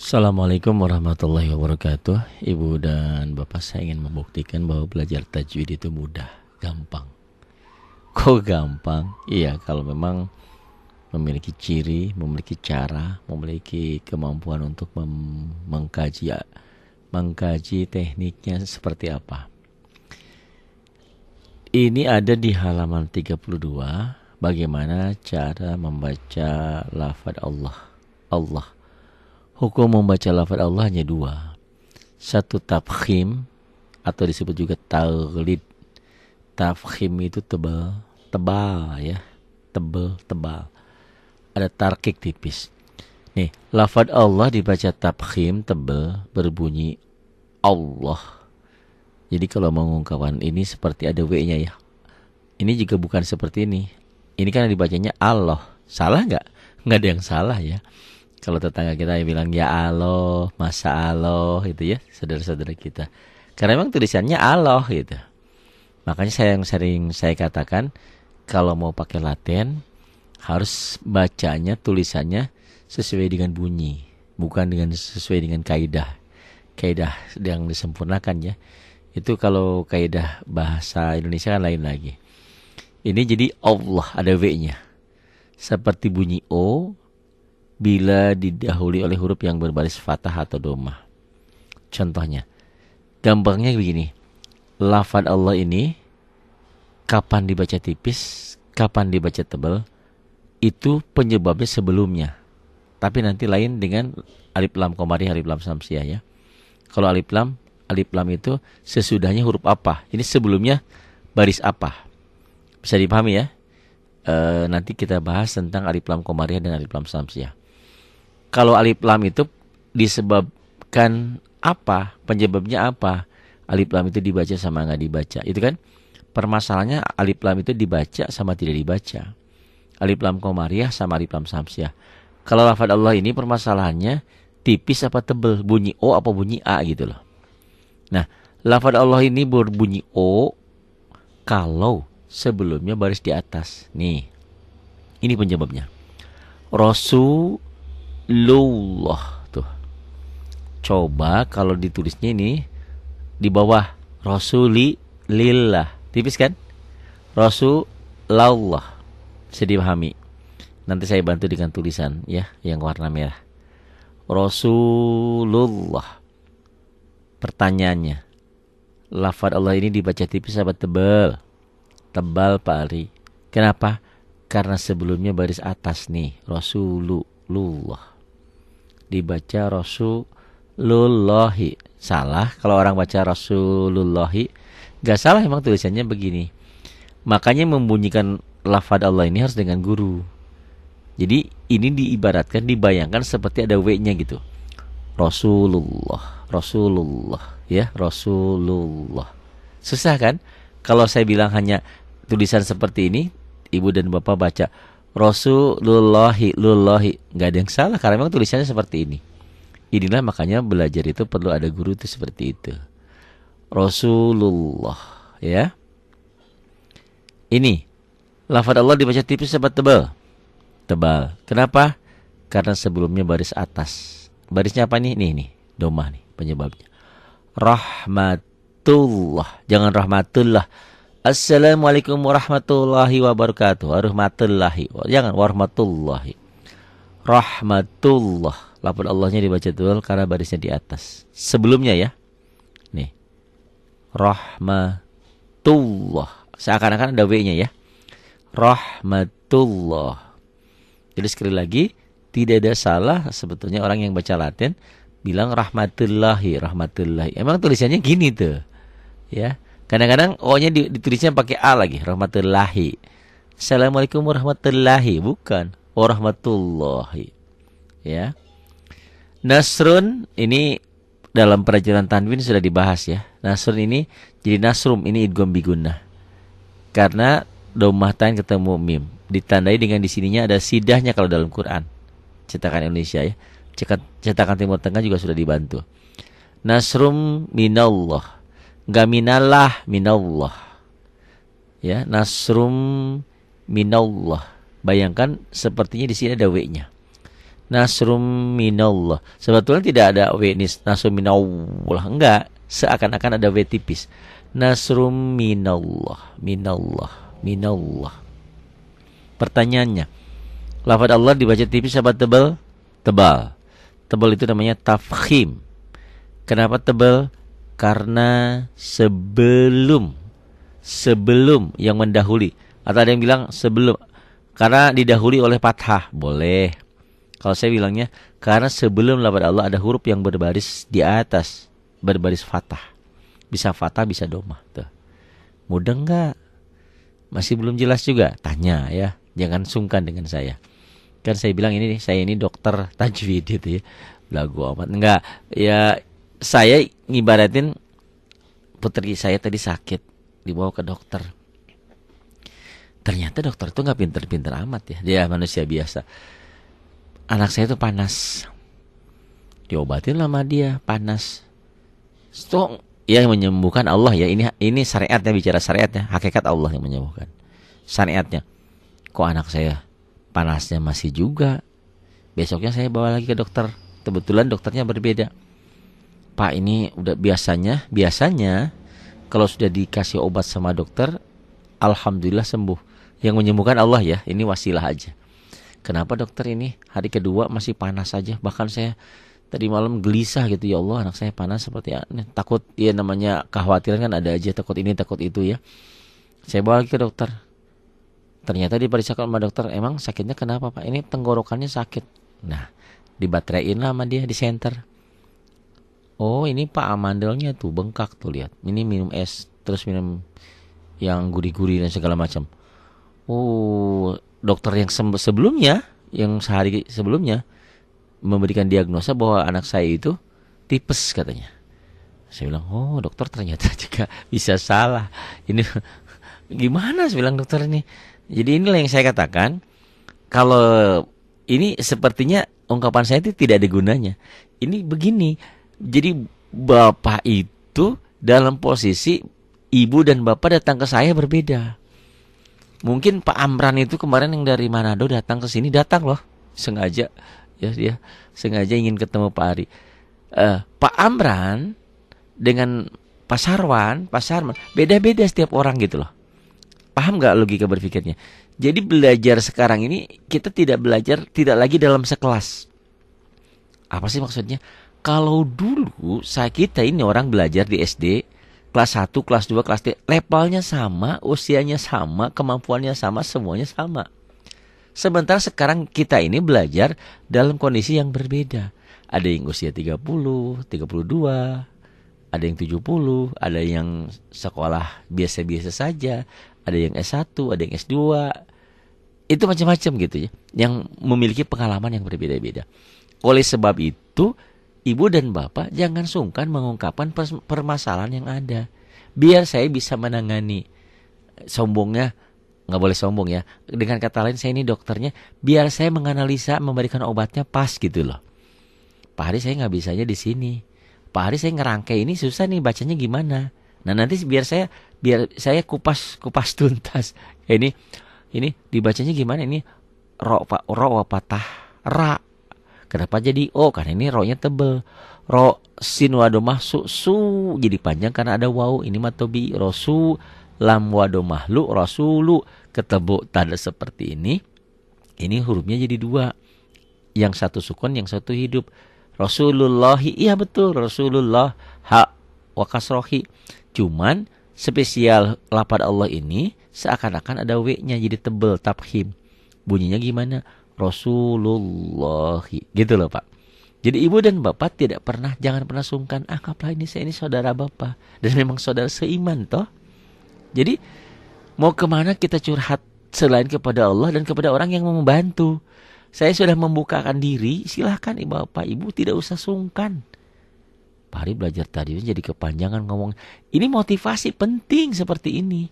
Assalamualaikum warahmatullahi wabarakatuh. Ibu dan bapak, saya ingin membuktikan bahwa belajar tajwid itu mudah, gampang. Kok gampang? Iya, kalau memang memiliki ciri, memiliki cara, memiliki kemampuan untuk mengkaji tekniknya seperti apa. Ini ada di halaman 32, bagaimana cara membaca lafaz Allah. Allah. Hukum membaca lafaz Allah hanya dua. Satu, tafkhim atau disebut juga taglid. Tafkhim itu tebal, tebal ya. Tebal. Ada tarkik tipis. Nih, lafaz Allah dibaca tafkhim, tebal, berbunyi Allah. Jadi kalau mengungkapkan ini seperti ada W-nya ya. Ini juga bukan seperti ini. Ini kan dibacanya Allah. Salah nggak? Nggak ada yang salah ya. Kalau tetangga kita yang bilang ya Allah, masa Allah gitu ya, saudara-saudara kita. Karena memang tulisannya Allah gitu. Makanya yang sering saya katakan, kalau mau pakai Latin harus bacanya tulisannya sesuai dengan bunyi, bukan sesuai dengan kaidah. Kaidah yang disempurnakan ya. Itu kalau kaidah bahasa Indonesia kan lain lagi. Ini jadi Allah ada W-nya. Seperti bunyi O bila didahului oleh huruf yang berbaris fathah atau dhammah. Contohnya, gampangnya begini. Lafaz Allah ini kapan dibaca tipis, kapan dibaca tebal, itu penyebabnya sebelumnya. Tapi nanti lain dengan alif lam qamariyah, alif lam syamsiyah ya. Kalau alif lam itu sesudahnya huruf apa? Ini sebelumnya baris apa? Bisa dipahami ya? Nanti kita bahas tentang alif lam qamariyah dan alif lam syamsiyah. Kalau alif lam itu disebabkan apa? Penyebabnya apa? Alif lam itu dibaca sama nggak dibaca. Itu kan permasalahannya, alif lam itu dibaca sama tidak dibaca. Alif lam qamariyah sama alif lam syamsiyah. Kalau lafaz Allah ini permasalahannya tipis apa tebal? Bunyi O apa bunyi A gitu loh. Nah, lafaz Allah ini berbunyi O kalau sebelumnya baris di atas. Nih, ini penyebabnya. Rasulullah tuh. Coba kalau ditulisnya ini di bawah Rasulillah, tipis kan? Rasulullah, bisa dipahami. Nanti saya bantu dengan tulisan ya, yang warna merah. Rasulullah. Pertanyaannya, lafaz Allah ini dibaca tipis apa tebal? Tebal Pak Ali. Kenapa? Karena sebelumnya baris atas nih, Rasulullah. Dibaca Rasulullahi. Salah kalau orang baca Rasulullahi. Gak salah, emang tulisannya begini. Makanya membunyikan lafaz Allah ini harus dengan guru. Jadi ini diibaratkan, dibayangkan seperti ada W-nya gitu. Rasulullah ya, Rasulullah. Susah kan? Kalau saya bilang hanya tulisan seperti ini, ibu dan bapak baca Rasulullahi, nggak ada yang salah karena memang tulisannya seperti ini. Inilah makanya belajar itu perlu ada guru itu seperti itu. Rasulullah ya. Ini lafaz Allah dibaca tipis apa tebal? Tebal. Kenapa? Karena sebelumnya baris atas. Barisnya apa nih? Nih, dhammah nih penyebabnya. Rahmatullah. Jangan rahmatullah. Assalamualaikum warahmatullahi wabarakatuh. Warahmatullahi. Jangan warahmatullahi. Rahmatullah. Lafaz Allahnya dibaca tebal karena barisnya di atas. Sebelumnya ya. Nih. Rahmatullah. Seakan-akan ada W-nya ya. Rahmatullah. Jadi sekali lagi, tidak ada salah sebetulnya orang yang baca Latin bilang rahmatullahi. Emang tulisannya gini tuh. Ya. Kadang-kadang O-nya ditulisnya pakai A lagi, rahmatullahi. Assalamualaikum warahmatullahi, bukan warahmatullahi. Ya. Nasrun ini dalam pelajaran tanwin sudah dibahas ya. Nasrun ini jadi nasrum, ini idgham bigunnah. Karena dhammah tain ketemu mim. Ditandai dengan di sininya ada sidahnya kalau dalam Quran. Cetakan Indonesia ya. Cetakan Timur Tengah juga sudah dibantu. Nasrum minallah. Enggak minallah, minallah. Ya, nasrum minallah. Bayangkan sepertinya di sini ada W-nya. Nasrum minallah. Sebetulnya tidak ada W ini nasrum minallah, enggak. Seakan-akan ada W tipis. Nasrum minallah, minallah, minallah. Pertanyaannya, lafaz Allah dibaca tipis apa tebal? Tebal. Tebal itu namanya tafkhim. Kenapa tebal? Karena sebelum yang mendahului. Atau ada yang bilang sebelum, karena didahului oleh fathah, boleh. Kalau saya bilangnya karena sebelum lafaz Allah ada huruf yang berbaris di atas, berbaris fathah. Bisa fathah, bisa domah. Tuh. Mudah enggak? Masih belum jelas juga? Tanya ya. Jangan sungkan dengan saya. Kan saya bilang saya ini dokter tajwid gitu ya. Belagu amat. Enggak. Ya saya ngibaratin putri saya tadi sakit, dibawa ke dokter. Ternyata dokter itu enggak pinter-pinter amat ya. Dia manusia biasa. Anak saya itu panas. Diobatin sama dia, panas. So, yang menyembuhkan Allah ya. Ini syariatnya, bicara syariatnya. Hakikat Allah yang menyembuhkan. Syariatnya. Kok anak saya panasnya masih juga? Besoknya saya bawa lagi ke dokter. Kebetulan dokternya berbeda. Pak, ini udah biasanya kalau sudah dikasih obat sama dokter, alhamdulillah sembuh. Yang menyembuhkan Allah ya. Ini wasilah aja. Kenapa dokter ini hari kedua masih panas saja? Bahkan saya tadi malam gelisah gitu, ya Allah anak saya panas seperti ini. Takut, ya namanya kekhawatiran kan ada aja, takut ini takut itu ya. Saya bawa lagi ke dokter. Ternyata diperiksakan sama dokter, emang sakitnya kenapa Pak? Ini tenggorokannya sakit. Nah, dibaterein lah sama dia di center. Oh ini Pak, amandelnya tuh bengkak tuh, lihat. Ini minum es, terus minum yang gurih-gurih dan segala macam. Oh, dokter yang sebelumnya, yang sehari sebelumnya memberikan diagnosa bahwa anak saya itu tipes katanya. Saya bilang, oh dokter ternyata juga bisa salah. Ini gimana? Saya bilang dokter ini. Jadi inilah yang saya katakan, kalau ini sepertinya ungkapan saya itu tidak ada gunanya. Ini begini, jadi bapak itu dalam posisi ibu dan bapak datang ke saya berbeda. Mungkin Pak Amran itu kemarin yang dari Manado datang ke sini, datang loh, sengaja. Ya dia sengaja ingin ketemu Pak Ari. Pak Amran dengan Pak Sarman, beda-beda setiap orang gitu loh. Paham gak logika berpikirnya? Jadi belajar sekarang ini kita tidak lagi dalam sekelas. Apa sih maksudnya? Kalau dulu kita ini orang belajar di SD, kelas 1, kelas 2, kelas 3, levelnya sama, usianya sama, kemampuannya sama, semuanya sama. Sementara sekarang kita ini belajar dalam kondisi yang berbeda. Ada yang usia 30, 32, ada yang 70, ada yang sekolah biasa-biasa saja, ada yang S1, ada yang S2. Itu macam-macam gitu ya, yang memiliki pengalaman yang berbeda-beda. Oleh sebab itu, ibu dan bapak jangan sungkan mengungkapkan permasalahan yang ada. Biar saya bisa menangani. Sombongnya, nggak boleh sombong ya. Dengan kata lain, saya ini dokternya, biar saya menganalisa, memberikan obatnya pas gitu loh. Pak Hari saya nggak bisanya di sini. Pak Hari saya ngerangkai ini susah nih, bacanya gimana. Nah nanti biar saya kupas tuntas. Ini dibacanya gimana? Ini ro patah ra. Kenapa jadi o? Karena ini ro-nya tebel. Ro sin wadomah su jadi panjang karena ada waw. Ini matobi rosu lam wadomah lu rasulu, ketebuk tanda seperti ini. Ini hurufnya jadi dua. Yang satu sukun, yang satu hidup. Rasulullahi, iya betul, Rasulullah ha wa kasrohi. Cuman spesial lafaz Allah ini seakan-akan ada W-nya jadi tebel, tafkhim. Bunyinya gimana? Rasulullahi. Gitu loh Pak. Jadi ibu dan bapak jangan pernah sungkan, anggaplah saya ini saudara bapak. Dan memang saudara seiman toh. Jadi mau kemana kita curhat selain kepada Allah dan kepada orang yang mau membantu. Saya sudah membukakan diri, silahkan bapak ibu tidak usah sungkan. Pak Hari belajar tadi jadi kepanjangan ngomong. Ini motivasi penting seperti ini.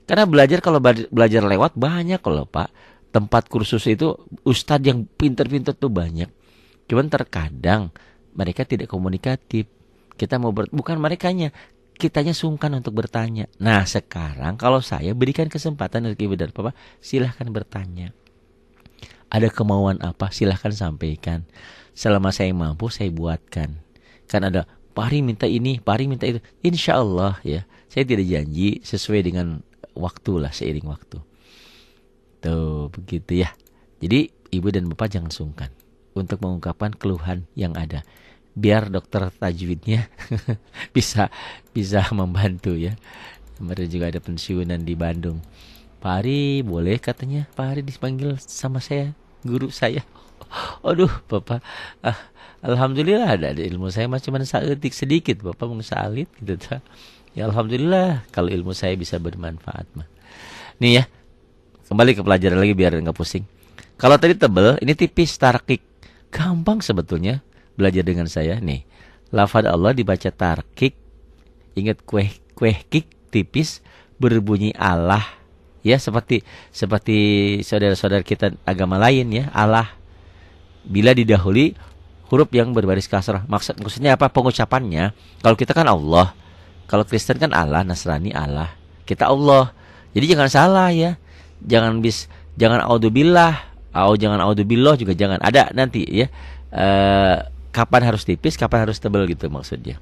Karena kalau belajar lewat banyak kalau Pak. Tempat kursus itu ustadz yang pintar-pintar tuh banyak. Cuman terkadang mereka tidak komunikatif. Kita mau bukan merekanya, kitanya sungkan untuk bertanya. Nah sekarang kalau saya berikan kesempatan dari ibu dan bapak, silahkan bertanya. Ada kemauan apa? Silahkan sampaikan. Selama saya mampu, saya buatkan. Kan ada, Pak Ari minta ini, Pak Ari minta itu. Insya Allah ya. Saya tidak janji, sesuai dengan waktu lah, seiring waktu. Tuh, begitu ya. Jadi, ibu dan bapak jangan sungkan untuk mengungkapkan keluhan yang ada. Biar dokter tajwidnya bisa membantu ya. Kemarin juga ada pensiunan di Bandung. Pak Ari boleh katanya, Pak Ari dipanggil sama saya, guru saya. Aduh, Bapak, alhamdulillah ada ilmu saya cuma saeutik sedikit, Bapak mau salit gitu ta. Ya alhamdulillah kalau ilmu saya bisa bermanfaat mah. Nih ya, kembali ke pelajaran lagi biar enggak pusing. Kalau tadi tebel, ini tipis tarkik. Gampang sebetulnya belajar dengan saya nih. Lafaz Allah dibaca tarkik. Ingat kik tipis berbunyi Allah. Ya seperti saudara-saudara kita agama lain ya, Allah. Bila didahului huruf yang berbaris kasrah. Maksudnya apa pengucapannya? Kalau kita kan Allah. Kalau Kristen kan Allah, Nasrani Allah. Kita Allah. Jadi jangan salah ya. Jangan auzubillah, jangan auzubillah juga jangan. Ada nanti ya. Kapan harus tipis, kapan harus tebal gitu maksudnya.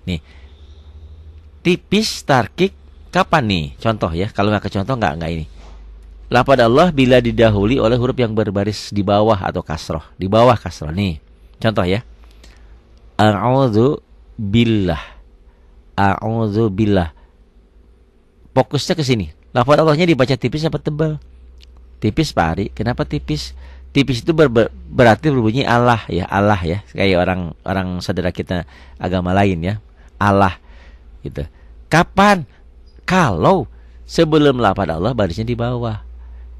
Nih. Tipis tarkik kapan nih? Contoh ya, kalau nggak ke contoh nggak ini. Lafaz Allah bila didahului oleh huruf yang berbaris di bawah atau kasroh. Di bawah kasroh nih. Contoh ya. A'udzu billah. A'udzu billah. Fokusnya ke sini. Lafaz Allahnya dibaca tipis apa tebal? Tipis Pak Ari. Kenapa tipis? Tipis itu berarti berbunyi Allah ya, Allah ya. Kayak orang saudara kita agama lain ya. Allah gitu. Kapan? Kalau sebelum lafaz Allah barisnya di bawah.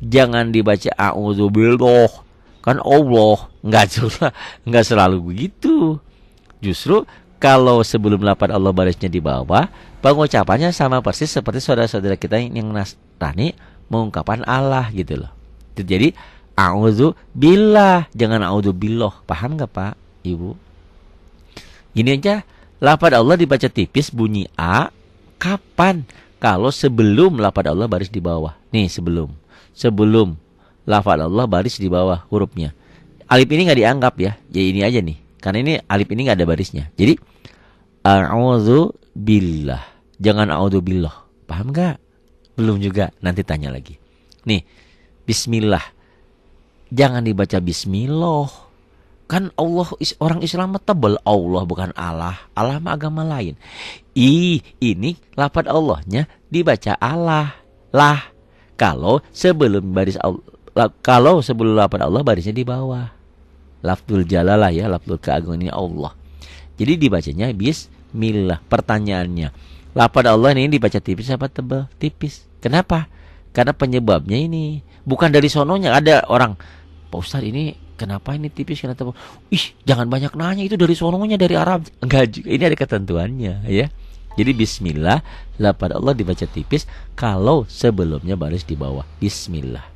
Jangan dibaca a'udzubillah. Kan Allah, enggak selalu begitu. Justru kalau sebelum lafaz Allah barisnya di bawah, pengucapannya sama persis seperti saudara-saudara kita yang Nasrani mengungkapkan Allah gitu loh. Jadi a'udzubillah, jangan a'udzubillah. Paham enggak Pak, Ibu? Gini aja, lafaz Allah dibaca tipis bunyi A. Kapan? Kalau sebelum lafaz Allah baris di bawah. Nih sebelum lafaz Allah baris di bawah hurufnya. Alif ini nggak dianggap ya. Jadi ini aja nih. Karena ini alif ini nggak ada barisnya. Jadi a'udzu billah. Jangan a'udzu billah. Paham nggak? Belum juga. Nanti tanya lagi. Nih, bismillah. Jangan dibaca bismillah. Kan Allah orang Islam tebal Allah bukan Allah. Allah mah agama lain. Ini lafaz Allahnya dibaca Allah. Lah. Kalau sebelum lafaz Allah barisnya di bawah. Lafzul jalalah ya, lafzul keagungan Allah. Jadi dibacanya bismillah. Pertanyaannya, lafaz Allah ini dibaca tipis apa tebal? Tipis. Kenapa? Karena penyebabnya ini bukan dari sononya. Ada orang, Pak Ustadz ini kenapa ini tipis, kenapa tebal? Jangan banyak nanya, itu dari sononya, dari Arab. Enggak juga, ini ada ketentuannya ya. Jadi bismillah, lafaz Allah dibaca tipis kalau sebelumnya baris di bawah. Bismillah.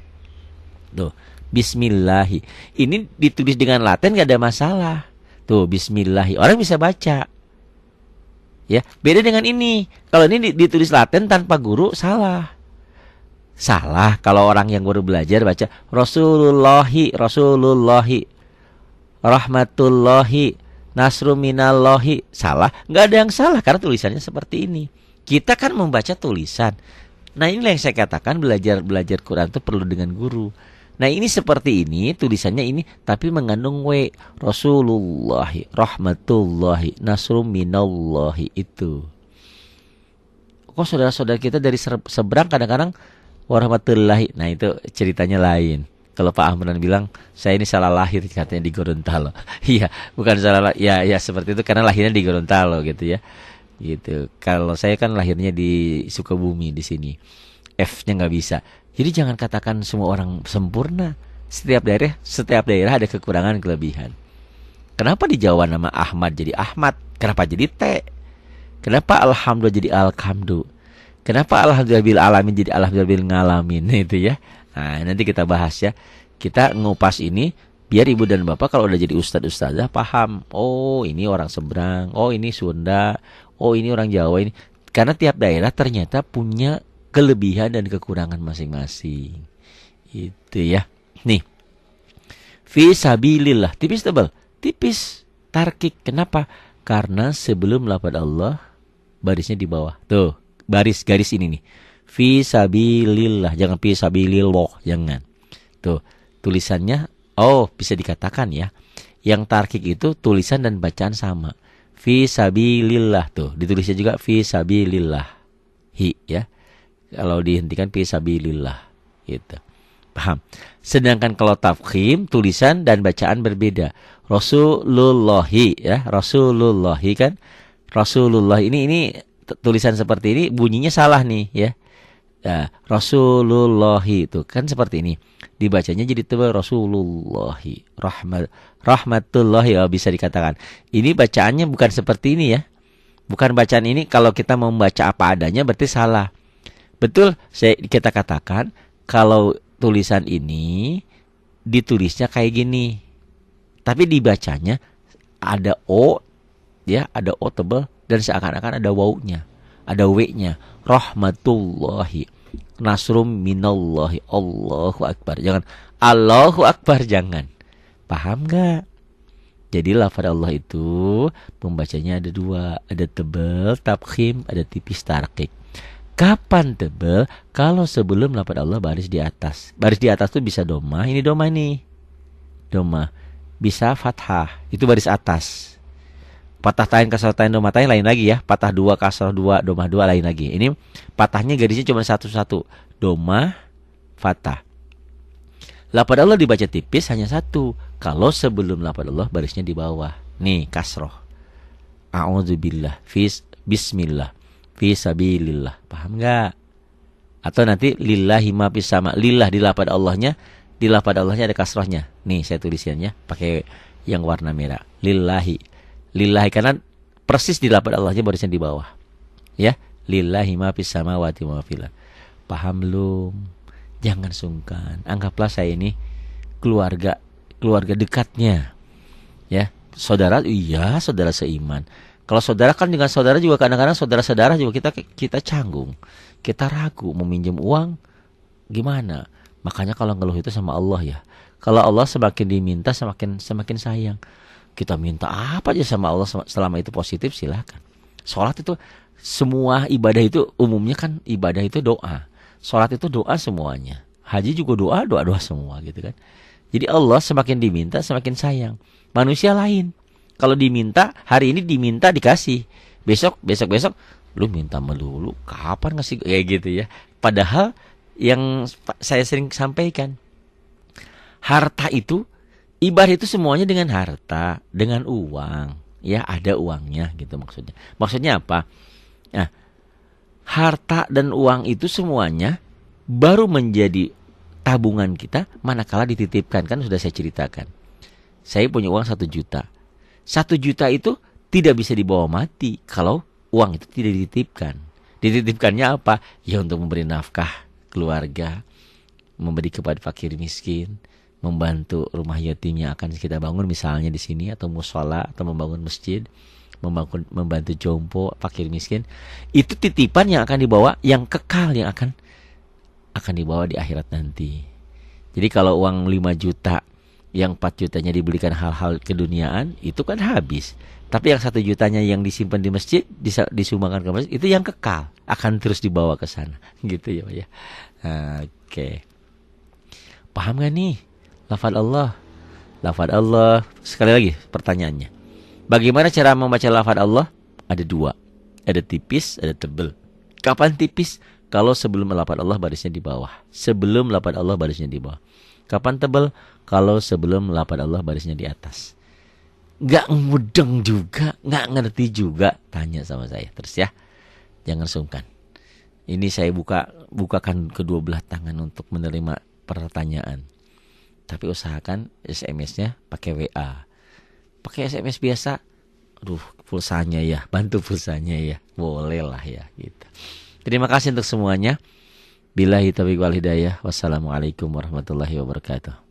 Tuh, bismillahi. Ini ditulis dengan Latin gak ada masalah. Tuh, bismillahi. Orang bisa baca. Ya, beda dengan ini. Kalau ini ditulis Latin tanpa guru, salah. Salah kalau orang yang baru belajar baca Rasulullahi, rahmatullahi, nasru minallahi. Salah, nggak ada yang salah karena tulisannya seperti ini. Kita kan membaca tulisan. Nah inilah yang saya katakan belajar Quran itu perlu dengan guru. Nah ini seperti ini, tulisannya ini tapi mengandung W. Rasulullahi, rahmatullahi, nasru minallahi itu. Kok saudara-saudara kita dari seberang kadang-kadang warahmatullahi. Nah itu ceritanya lain. Kalau Pak Ahmad bilang saya ini salah lahir katanya di Gorontalo. Iya, bukan salah ya seperti itu karena lahirnya di Gorontalo gitu ya. Gitu. Kalau saya kan lahirnya di Sukabumi di sini. F-nya nggak bisa. Jadi jangan katakan semua orang sempurna. Setiap daerah ada kekurangan kelebihan. Kenapa di Jawa nama Ahmad jadi Ahmad? Kenapa jadi T? Kenapa alhamdulillah jadi alhamdulillah? Kenapa alhamdulillah bil alamin jadi alhamdulillah bil ngalamin itu ya. Nah, nanti kita bahas ya. Kita ngupas ini biar ibu dan bapak kalau udah jadi ustadzah paham. Oh, ini orang seberang. Oh, ini Sunda. Oh, ini orang Jawa ini. Karena tiap daerah ternyata punya kelebihan dan kekurangan masing-masing. Itu ya. Nih, fi sabilillah, tipis tebal, tipis tarkik. Kenapa? Karena sebelum lafaz Allah barisnya di bawah. Tuh, garis ini nih. Fi sabilillah, jangan fi sabilillah, jangan. Tuh, tulisannya bisa dikatakan ya. Yang tarkik itu tulisan dan bacaan sama. Fi sabilillah, tuh, ditulisnya juga fi sabilillah. Hi ya. Kalau dihentikan fi sabilillah gitu. Paham? Sedangkan kalau tafkhim, tulisan dan bacaan berbeda. Rasulullahi ya, Rasulullahi kan. Rasulullah ini tulisan seperti ini bunyinya salah nih ya. Nah, Rasulullahi itu kan seperti ini. Dibacanya jadi tebal Rasulullahi. Rahmatullahi bisa dikatakan. Ini bacaannya bukan seperti ini ya. Bukan bacaan ini kalau kita membaca apa adanya berarti salah. Betul, kita katakan kalau tulisan ini ditulisnya kayak gini. Tapi dibacanya ada O ya, ada O tebal dan seakan-akan ada wawunya, ada W-nya. Rahmatullahi. Nasrum minallahi. Allahu akbar. Jangan Allahu akbar, jangan. Paham enggak? Jadi lafaz Allah itu pembacanya ada dua, ada tebal tafkhim, ada tipis tarqiq. Kapan tebal? Kalau sebelum lafaz Allah baris di atas. Baris di atas tuh bisa domah, ini domah nih. Domah. Bisa fathah, itu baris atas. Patah tain, kasrah tain, domah tain lain lagi ya. Patah 2, kasrah 2, domah 2 lain lagi. Ini patahnya garisnya cuma satu-satu. Domah, fathah. Lafaz Allah dibaca tipis hanya satu. Kalau sebelum lafaz Allah barisnya di bawah. Nih, kasroh. A'udzubillah, bismillah. Fi sabilillah. Paham enggak? Atau nanti lillahi ma fis sama. Lillah di lafaz Allahnya, di lafaz Allahnya ada kasrahnya. Nih saya tulisannya pakai yang warna merah. Lillahi. Lillahi karena persis di lafaz Allahnya barisnya di bawah. Ya, lillahi ma fis samawati wa fil. Paham belum? Jangan sungkan. Anggaplah saya ini keluarga dekatnya. Ya, saudara, iya, saudara seiman. Kalau saudara kan dengan saudara juga kadang-kadang saudara-saudara juga kita canggung. Kita ragu mau minjem uang gimana? Makanya kalau ngeluh itu sama Allah ya. Kalau Allah semakin diminta semakin sayang. Kita minta apa aja sama Allah selama itu positif silakan. Salat itu semua ibadah itu umumnya kan ibadah itu doa. Salat itu doa semuanya. Haji juga doa semua gitu kan. Jadi Allah semakin diminta semakin sayang. Manusia lain. Kalau diminta, hari ini diminta dikasih. Besok lu minta melulu. Kapan ngasih kayak gitu ya? Padahal yang saya sering sampaikan, harta itu, ibadah itu semuanya dengan harta, dengan uang. Ya, ada uangnya gitu maksudnya. Maksudnya apa? Nah, harta dan uang itu semuanya baru menjadi tabungan kita manakala dititipkan. Kan sudah saya ceritakan. Saya punya uang 1 juta. 1 juta itu tidak bisa dibawa mati kalau uang itu tidak dititipkan. Dititipkannya apa? Ya untuk memberi nafkah keluarga, memberi kepada fakir miskin, membantu rumah yatim yang akan kita bangun misalnya di sini, atau mushola, atau membangun masjid, membantu jompo, fakir miskin. Itu titipan yang akan dibawa, yang kekal, yang akan dibawa di akhirat nanti. Jadi kalau uang 5 juta yang 4 jutanya dibelikan hal-hal keduniaan, itu kan habis. Tapi yang 1 jutanya yang disimpan di masjid, disumbangkan ke masjid, itu yang kekal, akan terus dibawa ke sana. Gitu ya Pak ya. Oke. Paham gak nih? Lafaz Allah. Lafaz Allah. Sekali lagi pertanyaannya. Bagaimana cara membaca lafaz Allah? Ada 2. Ada tipis, ada tebal. Kapan tipis? Kalau sebelum lafaz Allah barisnya di bawah. Sebelum lafaz Allah barisnya di bawah. Kapan tebal? Kalau sebelum lafaz Allah barisnya di atas. Gak mudeng juga, gak ngerti juga, tanya sama saya terus ya. Jangan sungkan. Ini saya bukakan kedua belah tangan untuk menerima pertanyaan. Tapi usahakan SMS-nya pakai WA. Pakai SMS biasa, aduh pulsanya ya, bantu pulsanya ya. Boleh lah ya gitu. Terima kasih untuk semuanya. Billahi taufiq wal hidayah. Wassalamualaikum warahmatullahi wabarakatuh.